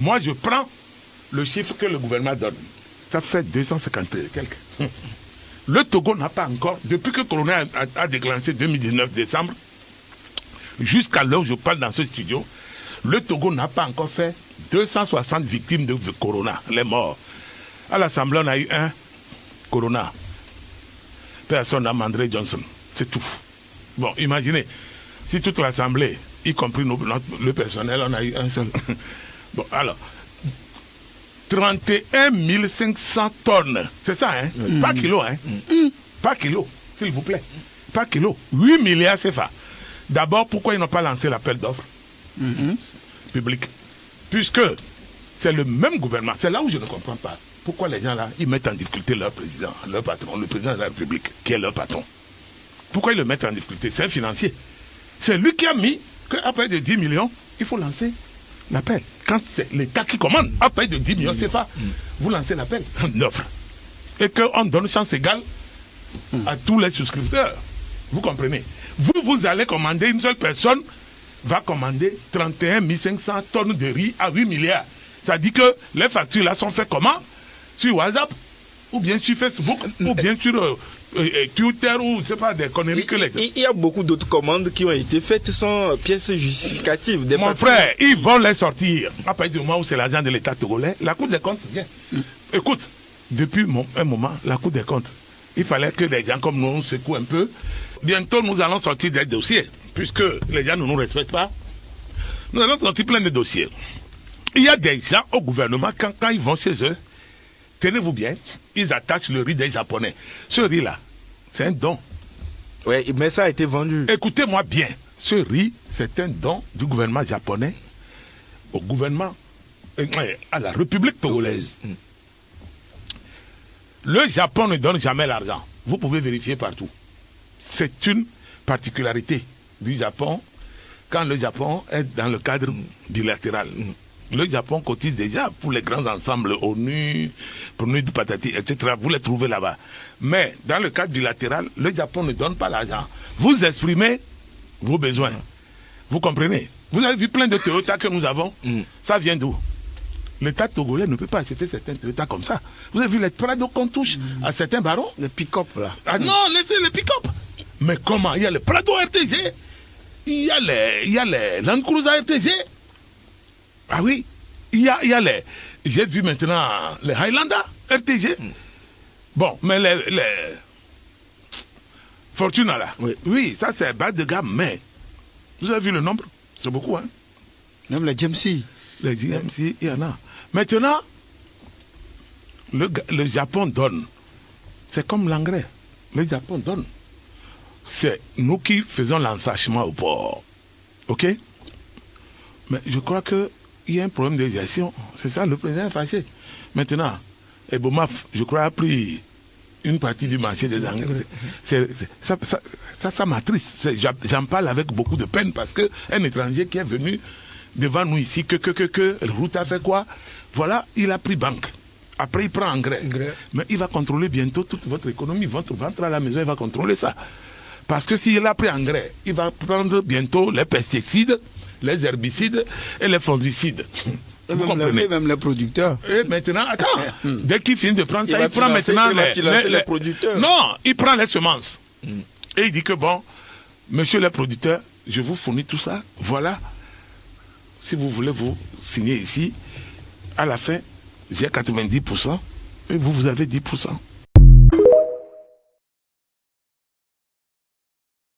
Moi, je prends le chiffre que le gouvernement donne. Ça fait 250 quelques. Le Togo n'a pas encore, depuis que Corona a déclenché 2019 décembre, jusqu'à l'heure où je parle dans ce studio, le Togo n'a pas encore fait 260 victimes de Corona, les morts. À l'Assemblée, on a eu un Corona. Personne n'a André Johnson. C'est tout. Bon, imaginez, si toute l'Assemblée, y compris le personnel, on a eu un seul. Bon, alors, 31 500 tonnes. C'est ça, hein? Pas kilo, hein? Pas kilo, s'il vous plaît. Pas kilo. 8 milliards CFA. D'abord, pourquoi ils n'ont pas lancé l'appel d'offres public? Puisque c'est le même gouvernement. C'est là où je ne comprends pas. Pourquoi les gens là, ils mettent en difficulté leur président, leur patron, le président de la République, qui est leur patron? Pourquoi ils le mettent en difficulté? C'est un financier. C'est lui qui a mis qu'après de 10 millions, il faut lancer l'appel. Quand c'est l'État qui commande, après de 10 millions CFA, vous lancez l'appel d'offres. Et qu'on donne chance égale à tous les souscripteurs. Vous comprenez? Vous allez commander, une seule personne va commander 31 500 tonnes de riz à 8 milliards. Ça dit que les factures là sont faites comment? Sur WhatsApp, ou bien sur Facebook, ou bien sur Twitter, ou je sais pas, des conneries que les... Il y a beaucoup d'autres commandes qui ont été faites sans pièces justificatives. Mon frère, ils vont les sortir. À partir du moment où c'est l'agent de l'État togolais, la Cour des comptes vient. Écoute, depuis un moment, la Cour des comptes, il fallait que les gens comme nous, on secouent un peu. Bientôt, nous allons sortir des dossiers, puisque les gens ne nous respectent pas. Nous allons sortir plein de dossiers. Il y a des gens au gouvernement, quand ils vont chez eux, tenez-vous bien, ils attachent le riz des Japonais. Ce riz-là, c'est un don. Oui, mais ça a été vendu. Écoutez-moi bien, ce riz, c'est un don du gouvernement japonais au gouvernement, à la République togolaise. Le Japon ne donne jamais l'argent. Vous pouvez vérifier partout. C'est une particularité du Japon quand le Japon est dans le cadre bilatéral. Le Japon cotise déjà pour les grands ensembles ONU, pour nous du patati, etc. Vous les trouvez là-bas. Mais dans le cadre bilatéral, le Japon ne donne pas l'argent. Vous exprimez vos besoins. Vous comprenez? Vous avez vu plein de Toyota que nous avons. Ça vient d'où? L'État togolais ne peut pas acheter certains Toyota comme ça. Vous avez vu les Prado qu'on touche à certains barons? Les pick-up là. Ah non, laissez les pick-up. Mais comment? Il y a les Prado RTG. Il y a les Land Cruiser RTG. Ah oui, il y a les... J'ai vu maintenant les Highlander RTG. Bon, mais les Fortuna là. Oui, ça c'est bas de gamme, mais... Vous avez vu le nombre? C'est beaucoup, hein? Même les GMC. Les GMC, il y en a. Maintenant, le Japon donne. C'est comme l'engrais. Le Japon donne. C'est nous qui faisons l'ensachement au port. OK? Mais je crois que il y a un problème de gestion. C'est ça, le président est fâché. Maintenant, Ebomaf, je crois, a pris une partie du marché des engrais. Ça m'attriste. J'en parle avec beaucoup de peine parce qu'un étranger qui est venu devant nous ici, Route a fait quoi? Voilà, il a pris banque. Après, il prend engrais. Mais il va contrôler bientôt toute votre économie. Votre ventre à la maison, il va contrôler ça. Parce que s'il a pris engrais, il va prendre bientôt les pesticides, les herbicides et les fongicides. Et même les producteurs. Et maintenant, attends, dès qu'il finit de prendre ça, il prend maintenant les producteurs. Non, il prend les semences. Et il dit que bon, monsieur le producteur, je vous fournis tout ça, voilà. Si vous voulez vous signer ici, à la fin, j'ai 90%, et vous avez 10%.